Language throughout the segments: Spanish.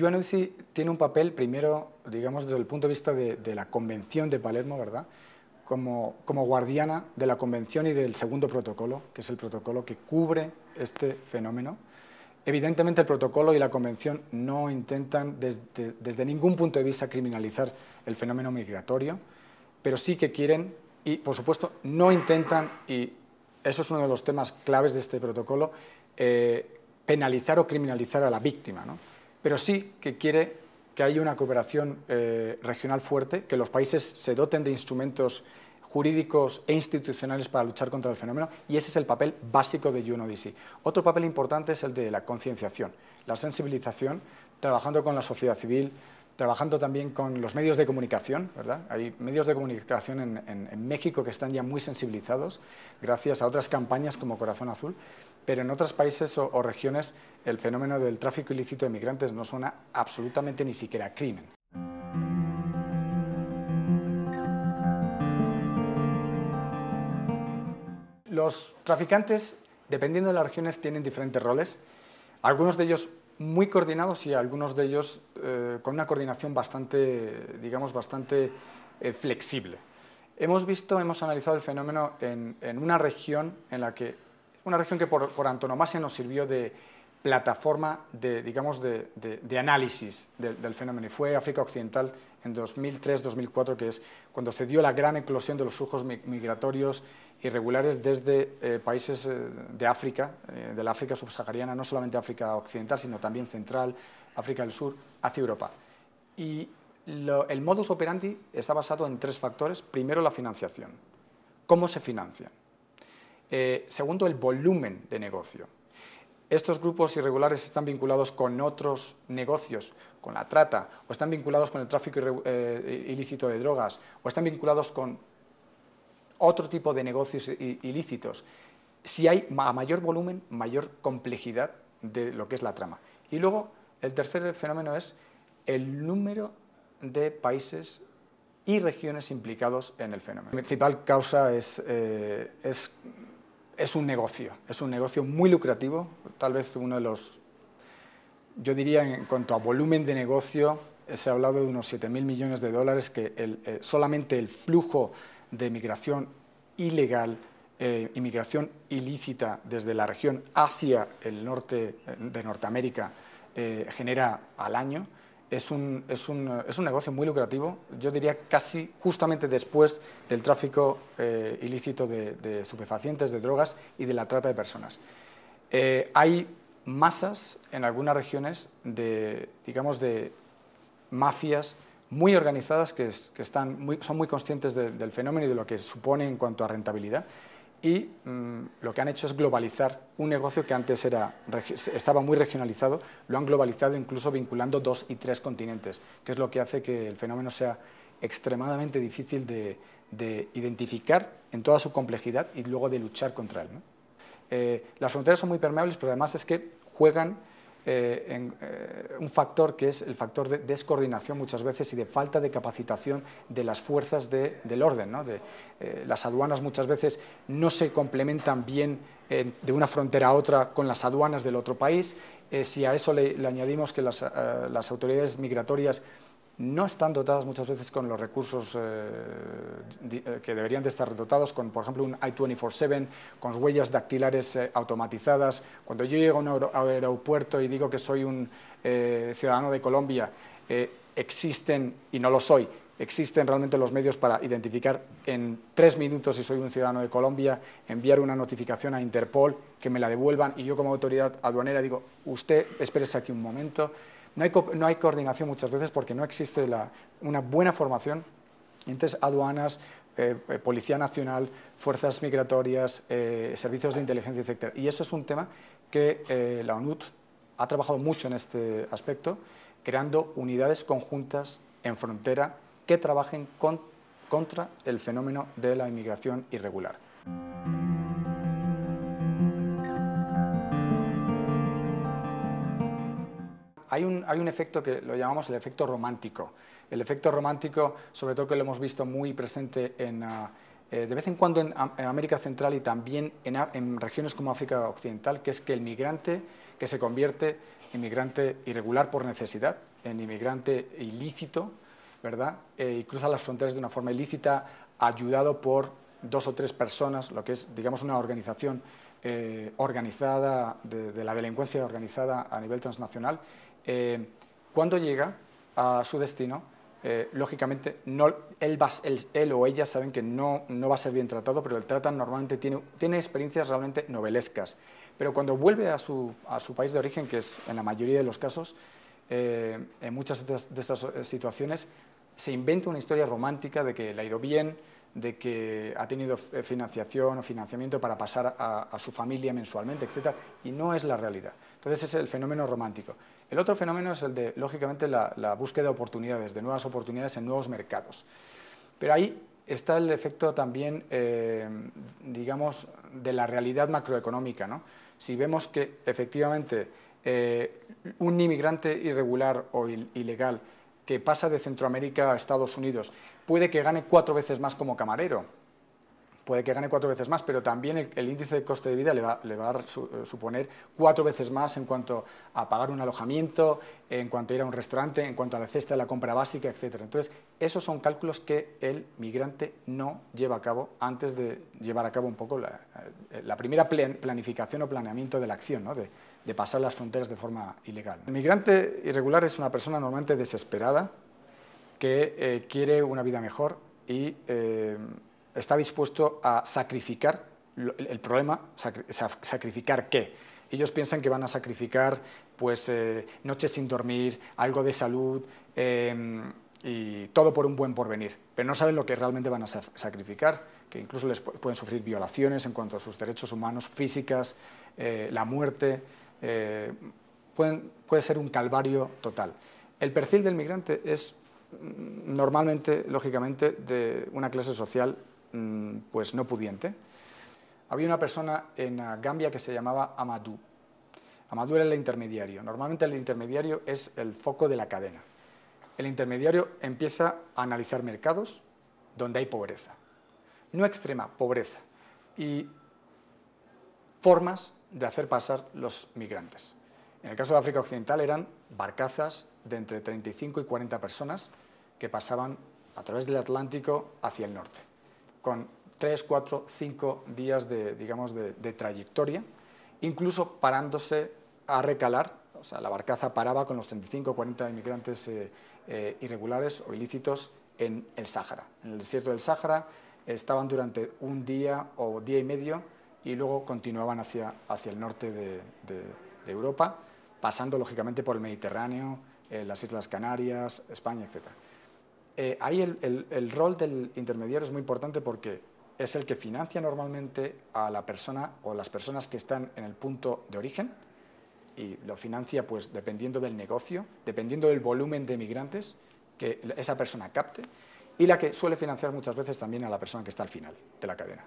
UNODC tiene un papel, primero, digamos, desde el punto de vista de la Convención de Palermo, ¿verdad?, como guardiana de la Convención y del segundo protocolo, que es el protocolo que cubre este fenómeno. Evidentemente, el protocolo y la Convención no intentan, desde ningún punto de vista, criminalizar el fenómeno migratorio, pero sí que quieren, y por supuesto, no intentan, y eso es uno de los temas claves de este protocolo, penalizar o criminalizar a la víctima, ¿no? Pero sí que quiere que haya una cooperación regional fuerte, que los países se doten de instrumentos jurídicos e institucionales para luchar contra el fenómeno, y ese es el papel básico de UNODC. Otro papel importante es el de la concienciación, la sensibilización, trabajando con la sociedad civil, trabajando también con los medios de comunicación, ¿verdad? Hay medios de comunicación en México que están ya muy sensibilizados, gracias a otras campañas como Corazón Azul, pero en otros países o regiones el fenómeno del tráfico ilícito de migrantes no suena absolutamente ni siquiera a crimen. Los traficantes, dependiendo de las regiones, tienen diferentes roles, algunos de ellos muy coordinados y algunos de ellos con una coordinación bastante, digamos, bastante flexible. Hemos analizado el fenómeno en una región que por antonomasia nos sirvió de plataforma de análisis del fenómeno, y fue África Occidental en 2003-2004, que es cuando se dio la gran eclosión de los flujos migratorios irregulares desde países de África, de la África subsahariana, no solamente África Occidental, sino también Central, África del Sur, hacia Europa. Y el modus operandi está basado en tres factores. Primero, la financiación. ¿Cómo se financian? Segundo, el volumen de negocio. Estos grupos irregulares están vinculados con otros negocios, con la trata, o están vinculados con el tráfico ilícito de drogas, o están vinculados con otro tipo de negocios ilícitos. Si hay a mayor volumen, mayor complejidad de lo que es la trama. Y luego, el tercer fenómeno es el número de países y regiones implicados en el fenómeno. La principal causa es un negocio muy lucrativo, tal vez uno de los, yo diría en cuanto a volumen de negocio, se ha hablado de unos 7.000 millones de dólares, que solamente el flujo de migración ilegal, inmigración ilícita desde la región hacia el norte de Norteamérica genera al año. Es un negocio muy lucrativo, yo diría casi justamente después del tráfico ilícito de estupefacientes, de drogas y de la trata de personas. Hay masas en algunas regiones de mafias muy organizadas que son muy conscientes del fenómeno y de lo que supone en cuanto a rentabilidad, y lo que han hecho es globalizar un negocio que antes estaba muy regionalizado, lo han globalizado incluso vinculando 2 y 3 continentes, que es lo que hace que el fenómeno sea extremadamente difícil de identificar en toda su complejidad y luego de luchar contra él, ¿no? Las fronteras son muy permeables, pero además es que juegan un factor que es el factor de descoordinación muchas veces y de falta de capacitación de las fuerzas del orden, ¿no? Las aduanas muchas veces no se complementan bien de una frontera a otra con las aduanas del otro país. Si a eso le añadimos que las autoridades migratorias no están dotadas muchas veces con los recursos que deberían de estar dotados, con, por ejemplo, un I-24/7, con huellas dactilares automatizadas. Cuando yo llego a un aeropuerto y digo que soy un ciudadano de Colombia, existen, y no lo soy, existen realmente los medios para identificar en 3 minutos si soy un ciudadano de Colombia, enviar una notificación a Interpol, que me la devuelvan, y yo como autoridad aduanera digo, usted espérese aquí un momento. No hay coordinación muchas veces porque no existe una buena formación entre aduanas, Policía Nacional, fuerzas migratorias, servicios de inteligencia, etc. Y eso es un tema que la ONUD ha trabajado mucho en este aspecto, creando unidades conjuntas en frontera que trabajen contra el fenómeno de la inmigración irregular. Hay un efecto que lo llamamos el efecto romántico. El efecto romántico, sobre todo que lo hemos visto muy presente de vez en cuando en América Central y también en regiones como África Occidental, que es que el migrante que se convierte en migrante irregular por necesidad, en inmigrante ilícito, ¿verdad? Y cruza las fronteras de una forma ilícita, ayudado por 2 o 3 personas, lo que es, digamos, una organización organizada de la delincuencia organizada a nivel transnacional. Cuando llega a su destino, lógicamente, él o ella saben que no va a ser bien tratado, pero el tratan normalmente, tiene experiencias realmente novelescas. Pero cuando vuelve a su país de origen, que es en la mayoría de los casos, en muchas de estas situaciones, se inventa una historia romántica de que le ha ido bien, de que ha tenido financiación o financiamiento para pasar a su familia mensualmente, etc. Y no es la realidad. Entonces, ese es el fenómeno romántico. El otro fenómeno es el de, lógicamente, la búsqueda de oportunidades, de nuevas oportunidades en nuevos mercados. Pero ahí está el efecto también, digamos, de la realidad macroeconómica, ¿no? Si vemos que, efectivamente, un inmigrante irregular o ilegal que pasa de Centroamérica a Estados Unidos puede que gane 4 veces más como camarero, puede que gane 4 veces más, pero también el índice de coste de vida le va a suponer 4 veces más en cuanto a pagar un alojamiento, en cuanto a ir a un restaurante, en cuanto a la cesta de la compra básica, etc. Entonces, esos son cálculos que el migrante no lleva a cabo antes de llevar a cabo un poco la primera planificación o planeamiento de la acción, ¿no? de pasar las fronteras de forma ilegal. El migrante irregular es una persona normalmente desesperada que quiere una vida mejor y está dispuesto a sacrificar el problema. ¿Sacrificar qué? Ellos piensan que van a sacrificar pues, noches sin dormir, algo de salud y todo por un buen porvenir, pero no saben lo que realmente van a sacrificar, que incluso les pueden sufrir violaciones en cuanto a sus derechos humanos, físicas, la muerte. Puede ser un calvario total. El perfil del migrante es normalmente, lógicamente, de una clase social pues no pudiente. Había una persona en Gambia que se llamaba Amadou. Amadou era el intermediario. Normalmente el intermediario es el foco de la cadena. El intermediario empieza a analizar mercados donde hay pobreza. No extrema, pobreza. Y formas de hacer pasar los migrantes. En el caso de África Occidental eran barcazas de entre 35 y 40 personas que pasaban a través del Atlántico hacia el norte, con 3, 4, 5 días de trayectoria, incluso parándose a recalar. O sea, la barcaza paraba con los 35 o 40 inmigrantes irregulares o ilícitos en el Sáhara. En el desierto del Sáhara estaban durante un día o día y medio y luego continuaban hacia el norte de Europa, pasando lógicamente por el Mediterráneo, las Islas Canarias, España, etc. Ahí el rol del intermediario es muy importante porque es el que financia normalmente a la persona o las personas que están en el punto de origen, y lo financia pues dependiendo del negocio, dependiendo del volumen de migrantes que esa persona capte, y la que suele financiar muchas veces también a la persona que está al final de la cadena.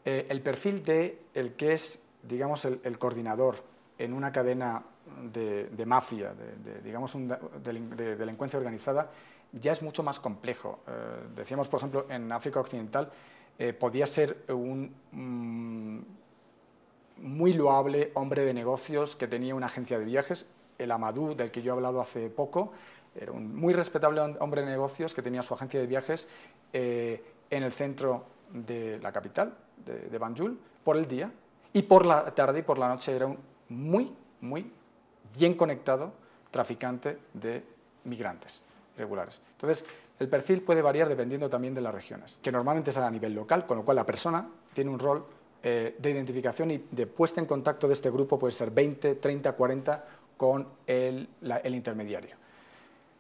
El perfil de el que es, digamos, el coordinador en una cadena de mafia, de delincuencia organizada, ya es mucho más complejo. Decíamos, por ejemplo, en África Occidental podía ser un muy loable hombre de negocios que tenía una agencia de viajes. El Amadou, del que yo he hablado hace poco, era un muy respetable hombre de negocios que tenía su agencia de viajes en el centro de la capital, de Banjul, por el día, y por la tarde y por la noche era un muy bien conectado traficante de migrantes irregulares. Entonces, el perfil puede variar dependiendo también de las regiones, que normalmente es a nivel local, con lo cual la persona tiene un rol de identificación y de puesta en contacto de este grupo, puede ser 20, 30, 40, con el intermediario.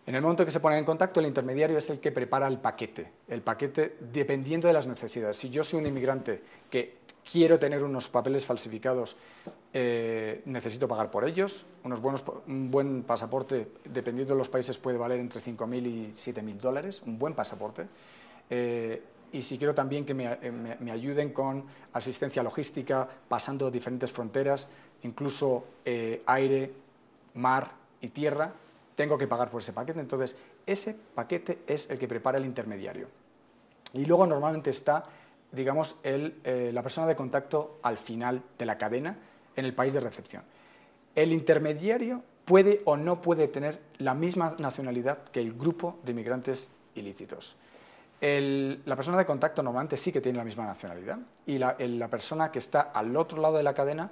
En el momento que se ponen en contacto, el intermediario es el que prepara el paquete dependiendo de las necesidades. Si yo soy un inmigrante que quiero tener unos papeles falsificados, necesito pagar por ellos. Un buen pasaporte, dependiendo de los países, puede valer entre 5.000 y 7.000 dólares, un buen pasaporte. Y si quiero también que me ayuden con asistencia logística, pasando diferentes fronteras, incluso aire, mar y tierra, tengo que pagar por ese paquete. Entonces, ese paquete es el que prepara el intermediario. Y luego normalmente está, digamos, la persona de contacto al final de la cadena en el país de recepción. El intermediario puede o no puede tener la misma nacionalidad que el grupo de inmigrantes ilícitos. La persona de contacto normalmente sí que tiene la misma nacionalidad y la persona que está al otro lado de la cadena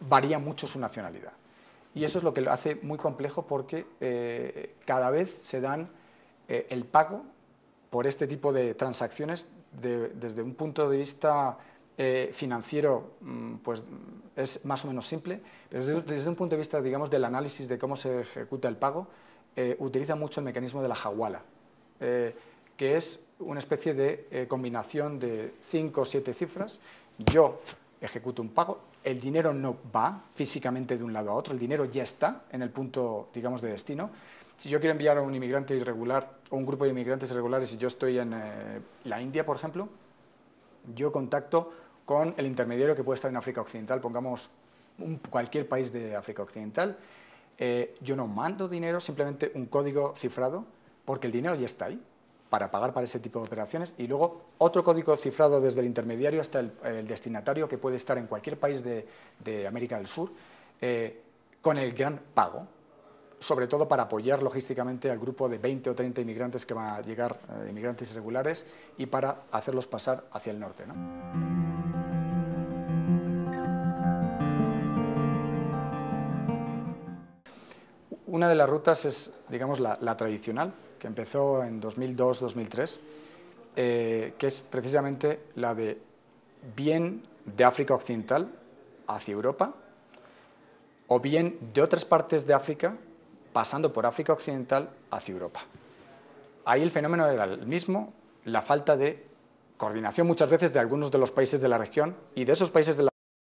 varía mucho su nacionalidad. Y eso es lo que lo hace muy complejo porque cada vez se dan el pago por este tipo de transacciones desde un punto de vista financiero, pues es más o menos simple, pero desde un punto de vista, digamos, del análisis de cómo se ejecuta el pago, utiliza mucho el mecanismo de la hawala, que es una especie de combinación de 5 o 7 cifras. Yo ejecuto un pago, el dinero no va físicamente de un lado a otro, el dinero ya está en el punto, digamos, de destino. Si yo quiero enviar a un inmigrante irregular o un grupo de inmigrantes irregulares y yo estoy en la India, por ejemplo, yo contacto con el intermediario que puede estar en África Occidental, pongamos cualquier país de África Occidental. Yo no mando dinero, simplemente un código cifrado, porque el dinero ya está ahí para pagar para ese tipo de operaciones, y luego otro código cifrado desde el intermediario hasta el destinatario, que puede estar en cualquier país de América del Sur, con el gran pago, sobre todo para apoyar logísticamente al grupo de 20 o 30 inmigrantes que van a llegar, inmigrantes irregulares, y para hacerlos pasar hacia el norte, ¿no? Una de las rutas es, digamos, la tradicional, que empezó en 2002-2003, que es precisamente la de bien de África Occidental hacia Europa, o bien de otras partes de África, pasando por África Occidental hacia Europa. Ahí el fenómeno era el mismo, la falta de coordinación muchas veces de algunos de los países de la región y de esos países de la